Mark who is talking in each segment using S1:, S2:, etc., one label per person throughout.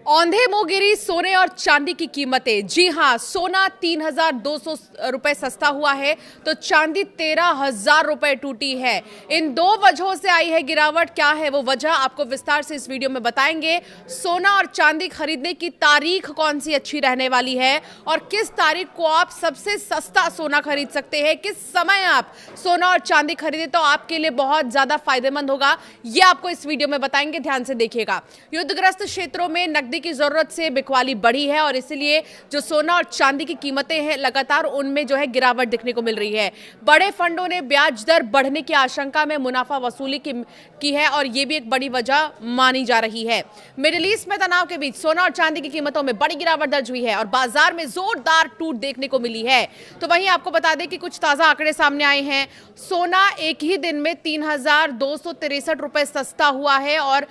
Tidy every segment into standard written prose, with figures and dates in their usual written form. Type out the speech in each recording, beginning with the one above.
S1: औंधे मुंह गिरी सोने और चांदी की कीमतें। जी हां, सोना 3,200 रुपए सस्ता हुआ है तो चांदी 13,000 रुपए टूटी है। इन दो वजहों से आई है गिरावट। क्या है वो वजह, आपको विस्तार से इस वीडियो में बताएंगे। सोना और चांदी खरीदने की तारीख कौन सी अच्छी रहने वाली है और किस तारीख को आप सबसे सस्ता सोना खरीद सकते हैं, किस समय आप सोना और चांदी खरीदे तो आपके लिए बहुत ज्यादा फायदेमंद होगा, ये आपको इस वीडियो में बताएंगे। ध्यान से देखिएगा। युद्धग्रस्त क्षेत्रों में नकदी की जरूरत से बिकवाली बढ़ी है और इसलिए जो सोना और चांदी की कीमतें हैं लगातार उनमें जो है गिरावट देखने को मिल रही है। बड़े फंडों ने ब्याज दर बढ़ने की आशंका में मुनाफा वसूली की है और यह भी एक बड़ी वजह मानी जा रही है। मिडिल ईस्ट में तनाव के बीच सोना और चांदी की कीमतों में बड़ी गिरावट दर्ज हुई है और बाजार में जोरदार टूट देखने को मिली है। तो वहीं आपको बता दें कि कुछ ताजा आंकड़े सामने आए हैं। सोना एक ही दिन में 3,263 रुपए सस्ता हुआ है और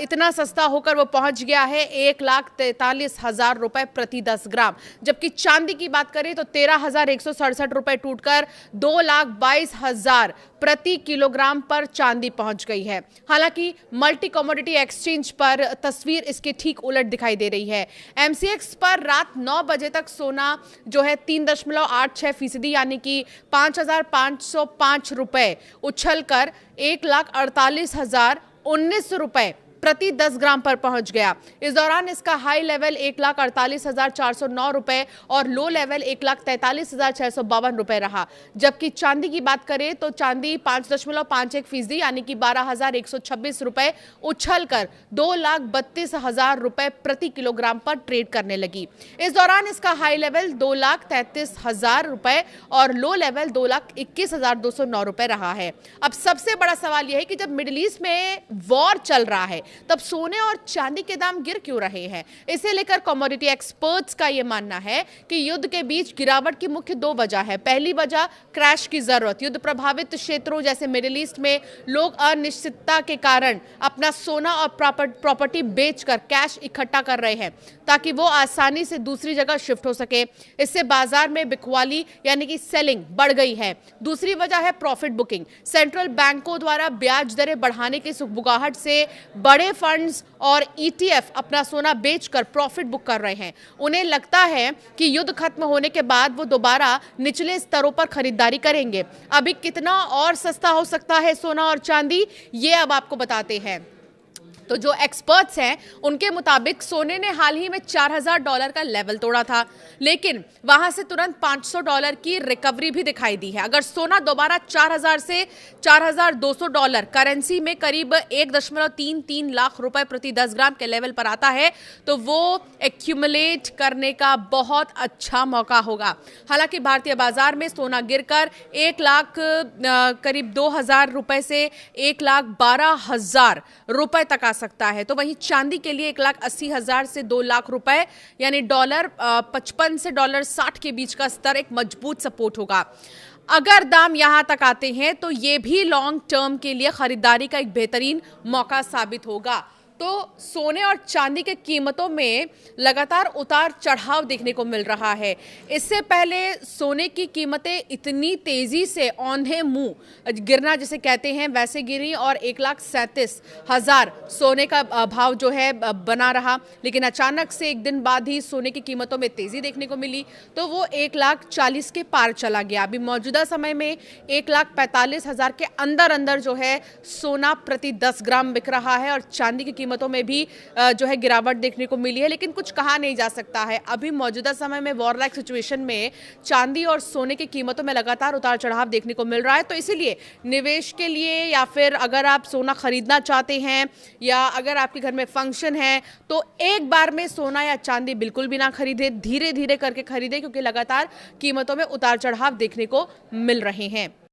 S1: इतना सस्ता होकर वो पहुंच गया है 1,43,000 रुपए प्रति 10 ग्राम। जबकि चांदी की बात करें तो 13,167 रुपए टूटकर 2,22,000 प्रति किलोग्राम पर चांदी पहुंच गई है। हालांकि मल्टी कमोडिटी एक्सचेंज पर तस्वीर इसके ठीक उलट दिखाई दे रही है। एमसीएक्स पर रात 9 बजे तक सोना जो है 3.86% यानी कि 5,505 रुपए उछलकर 1,48,019 रुपए प्रति 10 ग्राम पर पहुंच गया। इस दौरान इसका हाई लेवल 1,48,409 रुपए और लो लेवल 1,43,652 रुपए रहा। जबकि चांदी की बात करें तो चांदी 5.51% यानी कि 12,126 रुपए उछलकर 2,32,000 रुपए प्रति किलोग्राम पर ट्रेड करने लगी। इस दौरान इसका हाई लेवल 2,33,000 रुपए और लो लेवल 2,21,209 रुपए रहा है। अब सबसे बड़ा सवाल यह है कि जब मिडिल ईस्ट में वॉर चल रहा है तब सोने और चांदी के दाम गिर क्यों रहे हैं। इसे लेकर कमोडिटी एक्सपर्ट्स का यह मानना है कि युद्ध के बीच गिरावट की मुख्य दो वजह है। पहली वजह क्रैश की जरूरत। युद्ध प्रभावित क्षेत्रों जैसे मिडिल ईस्ट में लोग अनिश्चितता के कारण अपना सोना और प्रॉपर्टी बेचकर कैश इकट्ठा कर रहे हैं ताकि वो आसानी से दूसरी जगह शिफ्ट हो सके। इससे बाजार में बिकवाली यानी कि सेलिंग बढ़ गई है। दूसरी वजह है प्रॉफिट बुकिंग। सेंट्रल बैंकों द्वारा ब्याज दरें बढ़ाने की सुगबुगाहट से बड़े फंड्स और ईटीएफ अपना सोना बेचकर प्रॉफिट बुक कर रहे हैं। उन्हें लगता है कि युद्ध खत्म होने के बाद वो दोबारा निचले स्तरों पर खरीदारी करेंगे। अभी कितना और सस्ता हो सकता है सोना और चांदी, ये अब आपको बताते हैं। तो जो एक्सपर्ट्स हैं उनके मुताबिक सोने ने हाल ही में $4,000 का लेवल तोड़ा था, लेकिन वहां से तुरंत $500 की रिकवरी भी दिखाई दी है। अगर सोना दोबारा 4,000 से $4,200 करेंसी में करीब 1.33 लाख रुपए प्रति 10 ग्राम के लेवल पर आता है तो वो एक्यूमुलेट करने का बहुत अच्छा मौका होगा। हालांकि भारतीय बाजार में सोना गिरकर 1 लाख करीब 2,000 रुपए से 1,12,000 रुपए तक आ सकता है। तो वहीं चांदी के लिए 1,80,000 से 2 लाख रुपए यानी $55 से $60 के बीच का स्तर एक मजबूत सपोर्ट होगा। अगर दाम यहां तक आते हैं तो यह भी लॉन्ग टर्म के लिए खरीदारी का एक बेहतरीन मौका साबित होगा। तो सोने और चांदी के कीमतों में लगातार उतार चढ़ाव देखने को मिल रहा है। इससे पहले सोने की कीमतें इतनी तेजी से औंधे मुंह गिरना जिसे कहते हैं वैसे गिरी और 1,37,000 सोने का भाव जो है बना रहा, लेकिन अचानक से एक दिन बाद ही सोने की कीमतों में तेजी देखने को मिली तो वो 1,40,000 के पार चला गया। अभी मौजूदा समय में 1,45,000 के अंदर जो है सोना प्रति 10 ग्राम बिक रहा है और चांदी की कीमतों में भी जो है गिरावट देखने को मिली है। लेकिन कुछ कहा नहीं जा सकता है। अभी मौजूदा समय में वॉर लाइक सिचुएशन में चांदी और सोने की कीमतों में लगातार उतार चढ़ाव देखने को मिल रहा है। तो इसीलिए निवेश के लिए या फिर अगर आप सोना खरीदना चाहते हैं या अगर आपके घर में फंक्शन है तो एक बार में सोना या चांदी बिल्कुल भी ना खरीदे, धीरे धीरे करके खरीदे क्योंकि लगातार कीमतों में उतार चढ़ाव देखने को मिल रहे हैं।